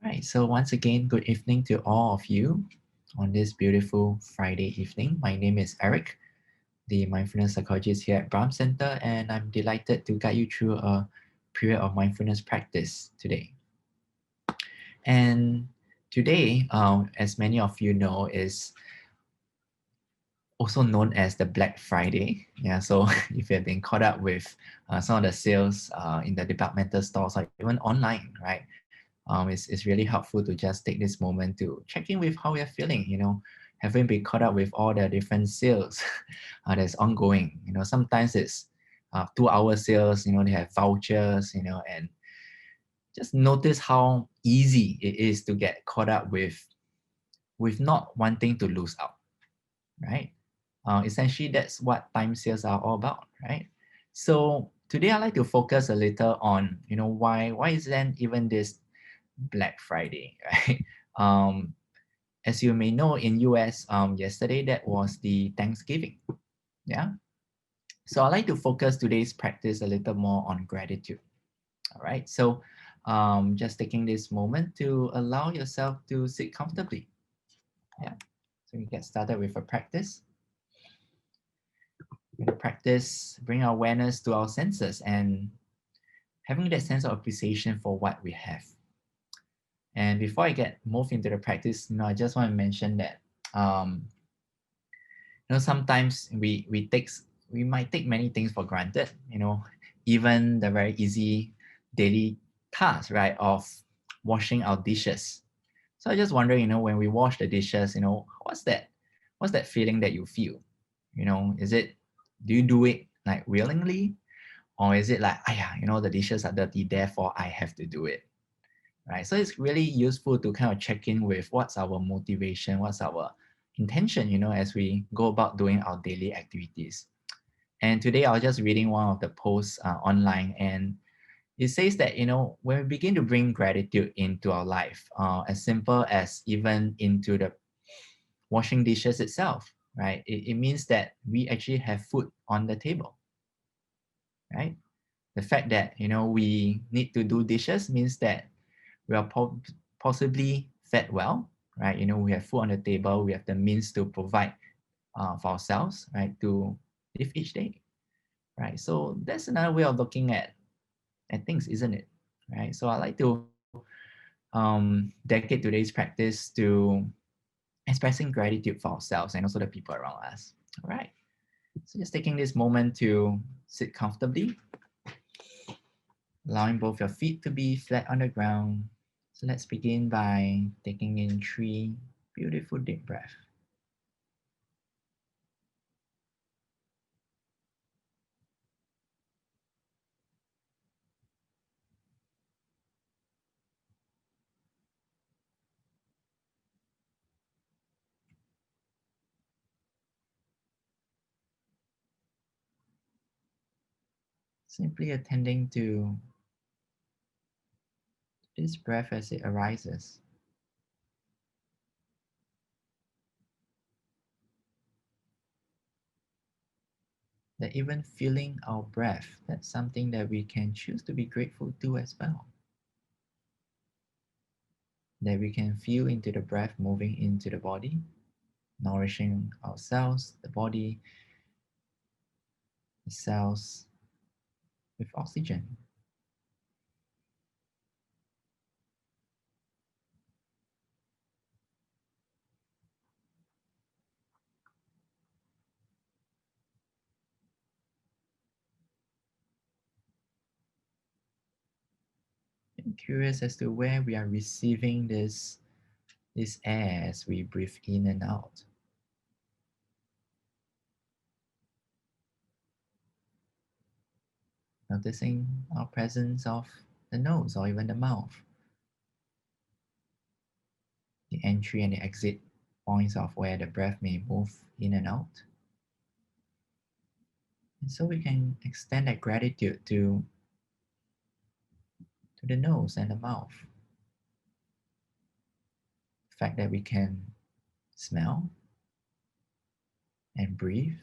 Right, so once again, good evening to all of you on this beautiful Friday evening. My name is Eric, the mindfulness psychologist here at Brahm Centre, and I'm delighted to guide you through a period of mindfulness practice today. And today, as many of you know, is also known as the Black Friday. Yeah, so if you've been caught up with some of the sales in the departmental stores or even online, right? It's really helpful to just take this moment to check in with how you're feeling, having been caught up with all the different sales that's ongoing. Sometimes it's 2 hour sales, they have vouchers, and just notice how easy it is to get caught up with not wanting to lose out, right? Essentially, that's what time sales are all about, right? So today I'd like to focus a little on, why is then even this Black Friday, right? As you may know, in US, yesterday that was the Thanksgiving. Yeah. So I'd like to focus today's practice a little more on gratitude. All right. So just taking this moment to allow yourself to sit comfortably. Yeah. So we get started with a practice. We're going to practice, bring our awareness to our senses and having that sense of appreciation for what we have. And before I move into the practice, I just want to mention that sometimes we might take many things for granted, even the very easy daily task, right, of washing our dishes. So I just wondering, when we wash the dishes, what's that feeling that you feel? Do you do it like willingly, or is it like, the dishes are dirty, therefore I have to do it, right? So it's really useful to kind of check in with what's our motivation, what's our intention, as we go about doing our daily activities. And today I was just reading one of the posts online, and it says that, when we begin to bring gratitude into our life, as simple as even into the washing dishes itself, right? It means that we actually have food on the table, right? The fact that, we need to do dishes means that we are possibly fed well, right? We have food on the table, we have the means to provide for ourselves, right? To live each day, right? So that's another way of looking at things, isn't it? Right? So I like to dedicate today's practice to expressing gratitude for ourselves and also the people around us. All right. So just taking this moment to sit comfortably, allowing both your feet to be flat on the ground. So let's begin by taking in 3 beautiful deep breaths. Simply attending to this breath as it arises. That even feeling our breath, that's something that we can choose to be grateful to as well. That we can feel into the breath moving into the body, nourishing ourselves, the body, the cells with oxygen. I'm curious as to where we are receiving this air as we breathe in and out. Noticing our presence of the nose or even the mouth, the entry and the exit points of where the breath may move in and out. And so we can extend that gratitude to the nose and the mouth. The fact that we can smell and breathe.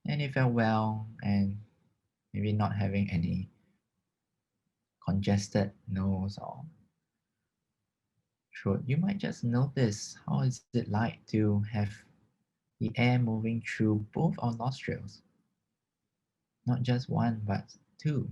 And if you're well and maybe not having any congested nose or throat, you might just notice how is it like to have the air moving through both our nostrils, not just one but two.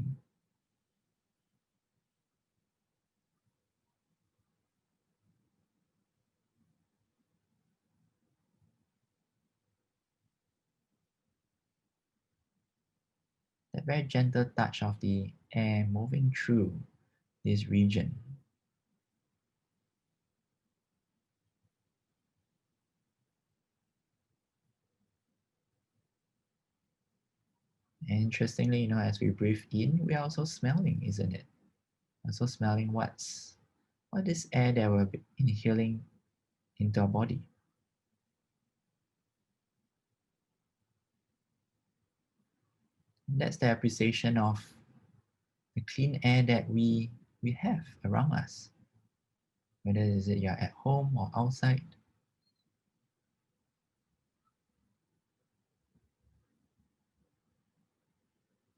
That very gentle touch of the air moving through this region. And interestingly, as we breathe in, we are also smelling, isn't it? Also smelling what is air that we're inhaling into our body. And that's the appreciation of the clean air that we have around us, whether is it you're at home or outside.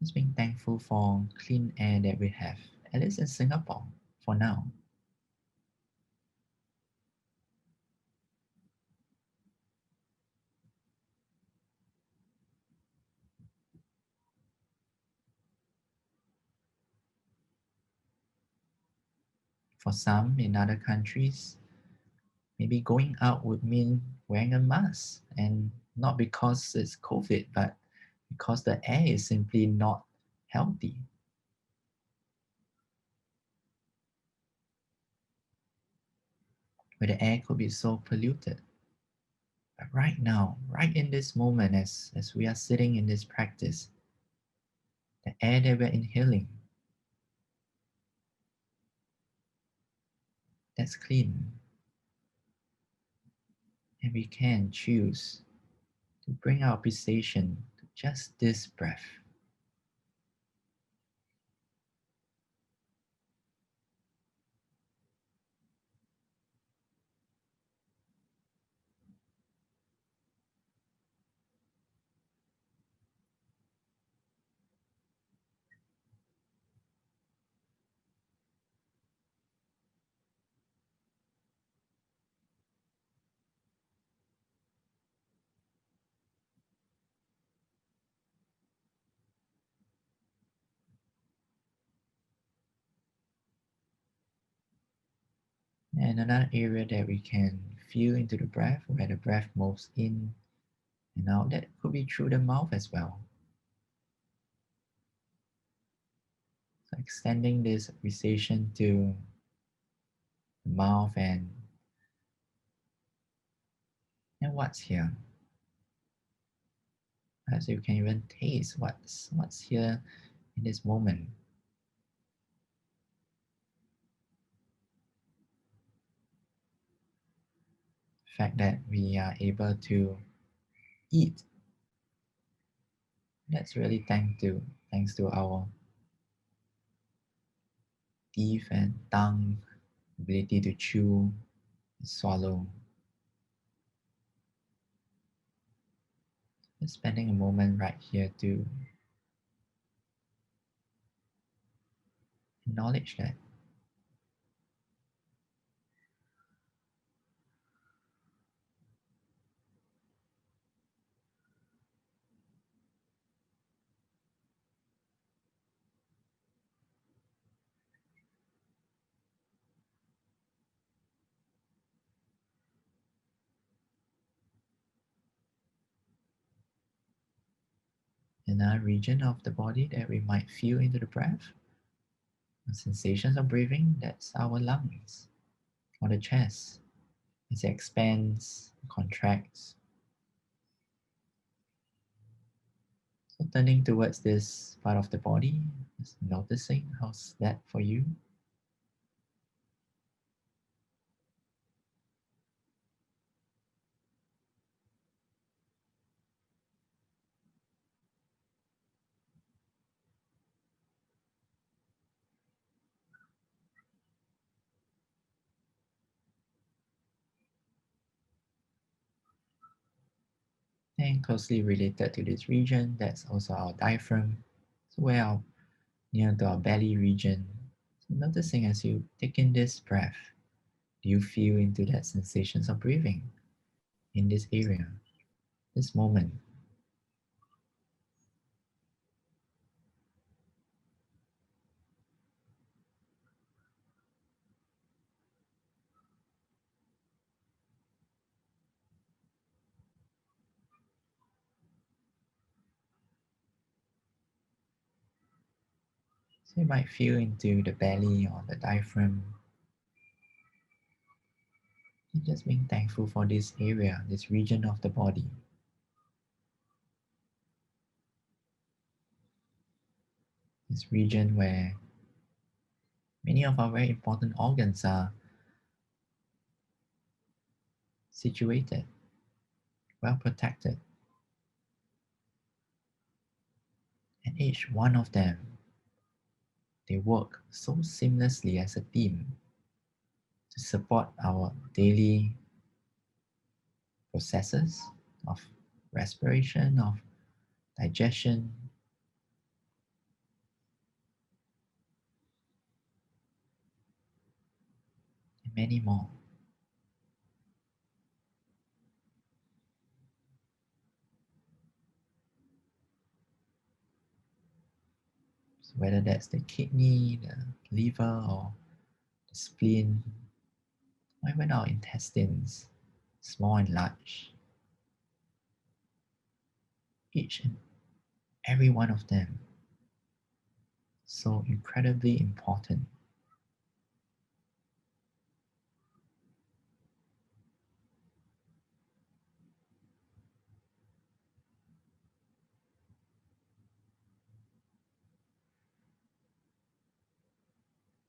Just being thankful for clean air that we have, at least in Singapore for now. For some in other countries, maybe going out would mean wearing a mask, and not because it's COVID, but because the air is simply not healthy, where the air could be so polluted. But right now, right in this moment, as we are sitting in this practice, the air that we're inhaling, that's clean. And we can choose to bring our appreciation to just this breath. And another area that we can feel into the breath, where the breath moves in and out, that could be through the mouth as well. So extending this appreciation to the mouth and what's here. As you can even taste what's here in this moment. The fact that we are able to eat, that's really thanks to our teeth and tongue, ability to chew, swallow. Just spending a moment right here to acknowledge that. Another region of the body that we might feel into the breath, the sensations of breathing, that's our lungs or the chest. As it expands, contracts. So turning towards this part of the body, just noticing how's that for you. And closely related to this region, that's also our diaphragm. So we're near to our belly region. So noticing as you take in this breath, do you feel into that sensations of breathing in this area, this moment? So you might feel into the belly or the diaphragm. And just being thankful for this area, this region of the body. This region where many of our very important organs are situated, well protected. And each one of them, they work so seamlessly as a team to support our daily processes of respiration, of digestion, and many more. So whether that's the kidney, the liver, or the spleen, or even our intestines, small and large, each and every one of them so incredibly important.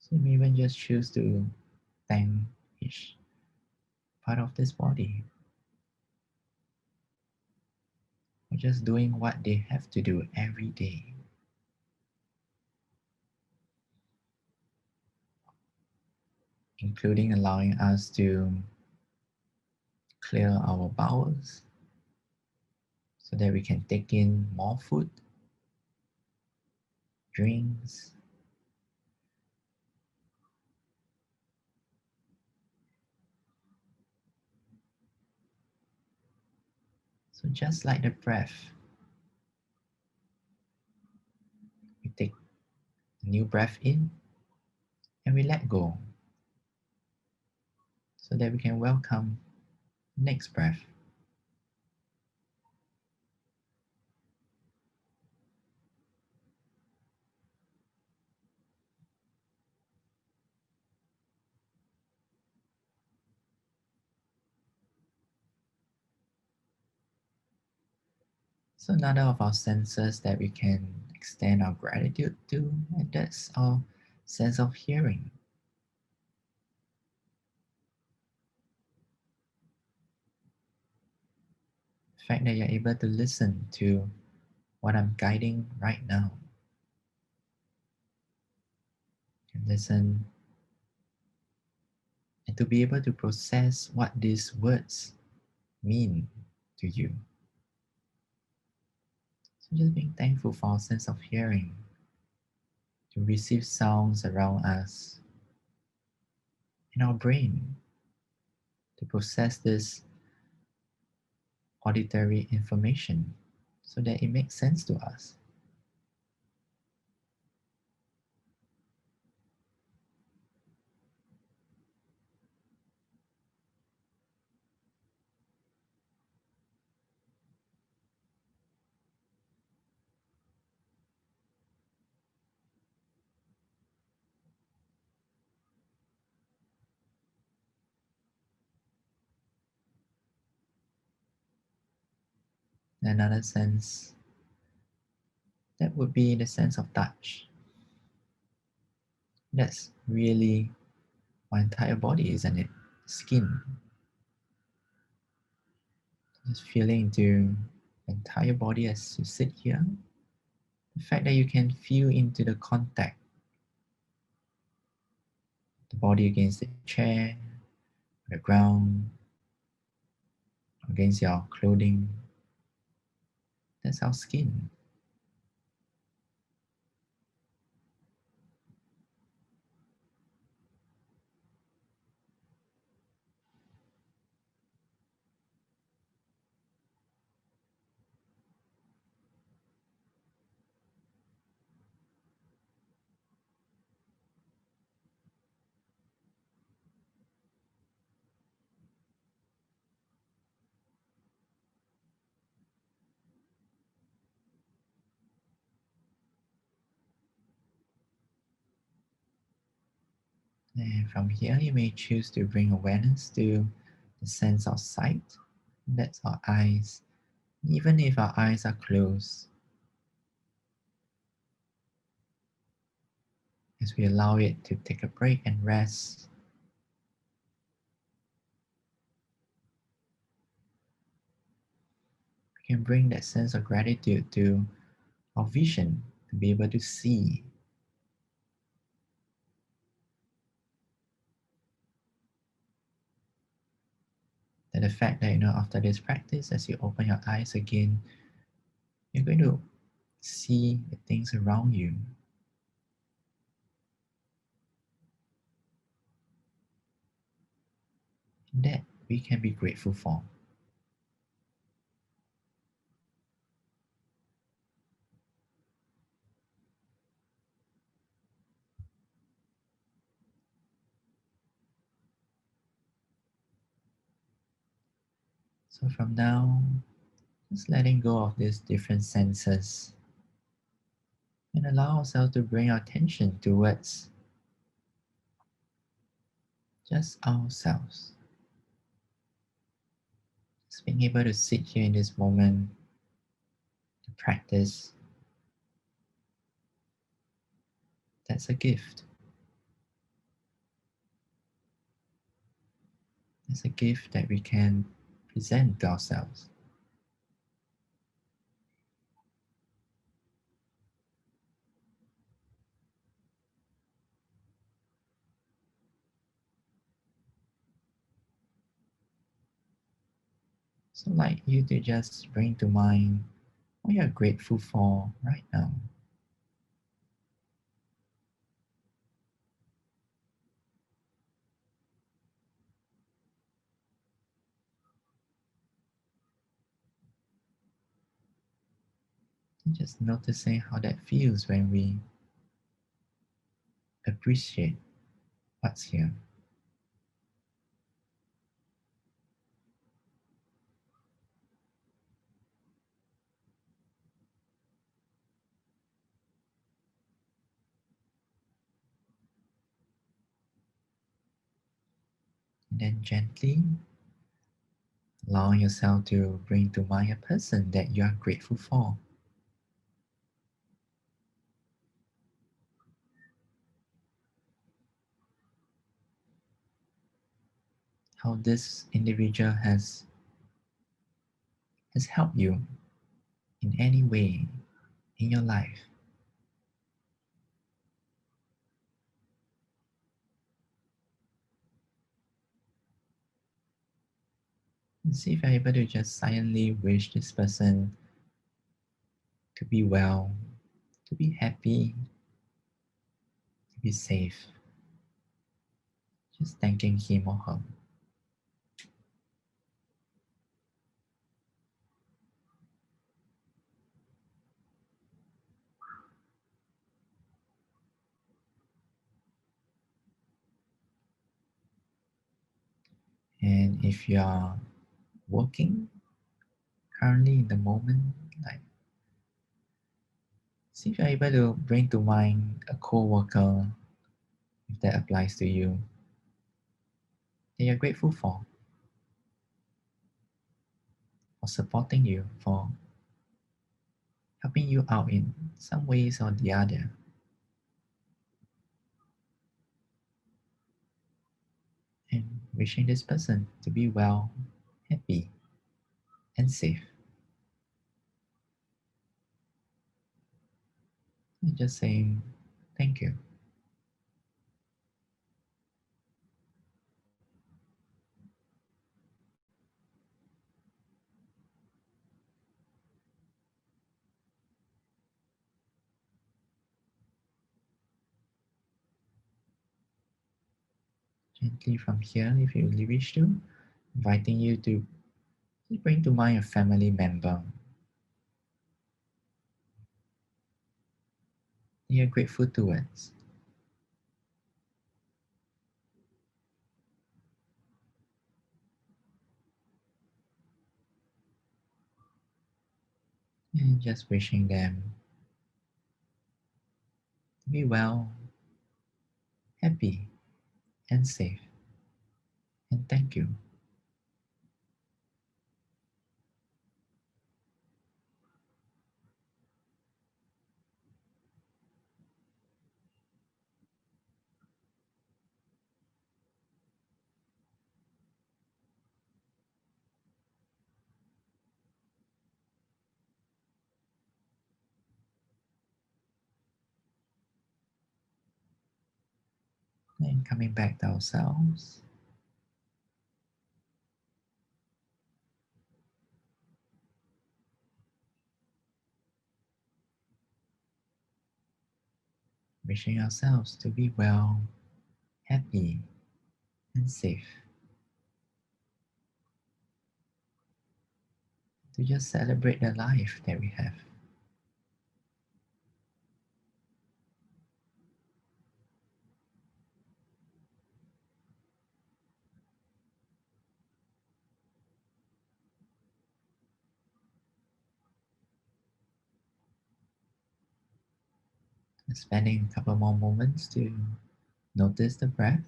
So you may even just choose to thank each part of this body for just doing what they have to do every day, including allowing us to clear our bowels so that we can take in more food, drinks, so just like the breath, we take a new breath in and we let go so that we can welcome the next breath. So another of our senses that we can extend our gratitude to, and that's our sense of hearing. The fact that you're able to listen to what I'm guiding right now. And listen and to be able to process what these words mean to you. So just being thankful for our sense of hearing, to receive sounds around us in our brain, to process this auditory information so that it makes sense to us. Another sense that would be the sense of touch. That's really my entire body, isn't it? Skin. Just feeling into the entire body as you sit here. The fact that you can feel into the contact, the body against the chair, the ground, against your clothing. That's our skin. And from here, you may choose to bring awareness to the sense of sight. That's our eyes. Even if our eyes are closed, as we allow it to take a break and rest, we can bring that sense of gratitude to our vision, to be able to see. That the fact that after this practice, as you open your eyes again, you're going to see the things around you. That we can be grateful for. So from now, just letting go of these different senses and allow ourselves to bring our attention towards just ourselves. Just being able to sit here in this moment to practice, that's a gift. It's a gift that we can present to ourselves. So I'd like you to just bring to mind what you're grateful for right now. And just noticing how that feels when we appreciate what's here. And then gently allowing yourself to bring to mind a person that you are grateful for. How this individual has helped you in any way in your life. And see if you're able to just silently wish this person to be well, to be happy, to be safe. Just thanking him or her. And if you are working currently in the moment, like see if you're able to bring to mind a co-worker, if that applies to you, that you're grateful for supporting you, for helping you out in some ways or the other. And wishing this person to be well, happy, and safe. And just saying thank you. Gently from here, if you really wish to, inviting you to bring to mind a family member you're grateful towards. And just wishing them to be well, happy, and safe. And thank you. And coming back to ourselves. Wishing ourselves to be well, happy, and safe. To just celebrate the life that we have. Spending a couple more moments to notice the breath.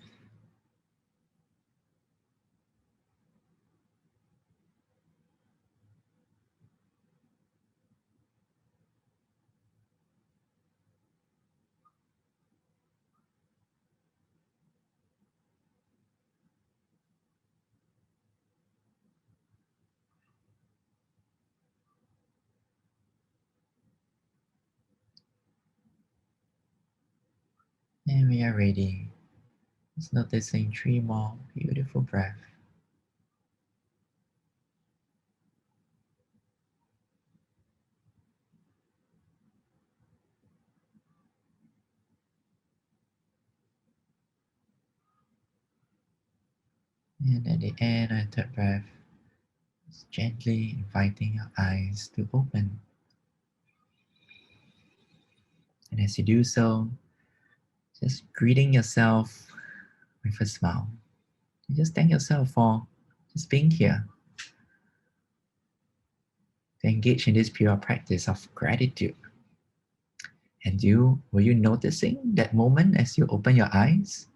And we are ready. Just noticing 3 more beautiful breaths. And at the end of the third breath, just gently inviting your eyes to open. And as you do so, just greeting yourself with a smile. And just thank yourself for just being here. To engage in this pure practice of gratitude. And were you noticing that moment as you open your eyes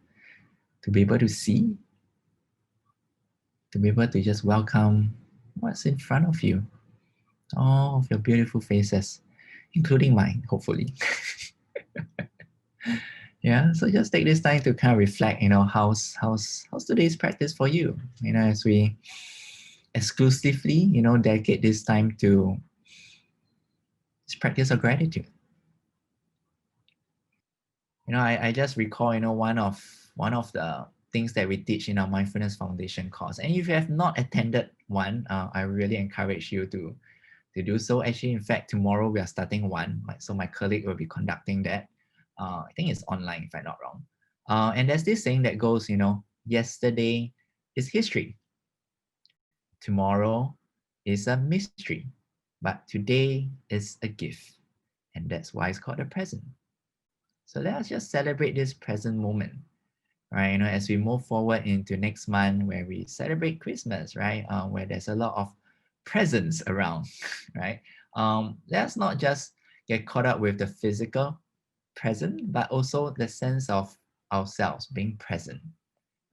to be able to see, to be able to just welcome what's in front of you, all of your beautiful faces, including mine, hopefully. Yeah, so just take this time to kind of reflect, how's today's practice for you, as we exclusively, dedicate this time to this practice of gratitude. I just recall, one of the things that we teach in our Mindfulness Foundation course. And if you have not attended one, I really encourage you to do so. Actually, in fact, tomorrow we are starting one. So my colleague will be conducting that. I think it's online, if I'm not wrong. And there's this saying that goes, yesterday is history. Tomorrow is a mystery. But today is a gift. And that's why it's called a present. So let us just celebrate this present moment, right? As we move forward into next month where we celebrate Christmas, right? Where there's a lot of presents around, right? Let's not just get caught up with the physical present, but also the sense of ourselves being present,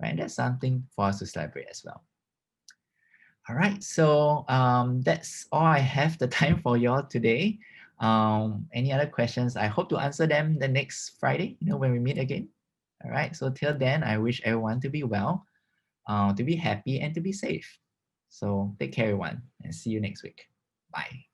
right? That's something for us to celebrate as well. All right, so that's all I have the time for y'all today. Any other questions? I hope to answer them the next Friday, when we meet again. All right, so till then, I wish everyone to be well, to be happy, and to be safe. So take care, everyone, and see you next week. Bye.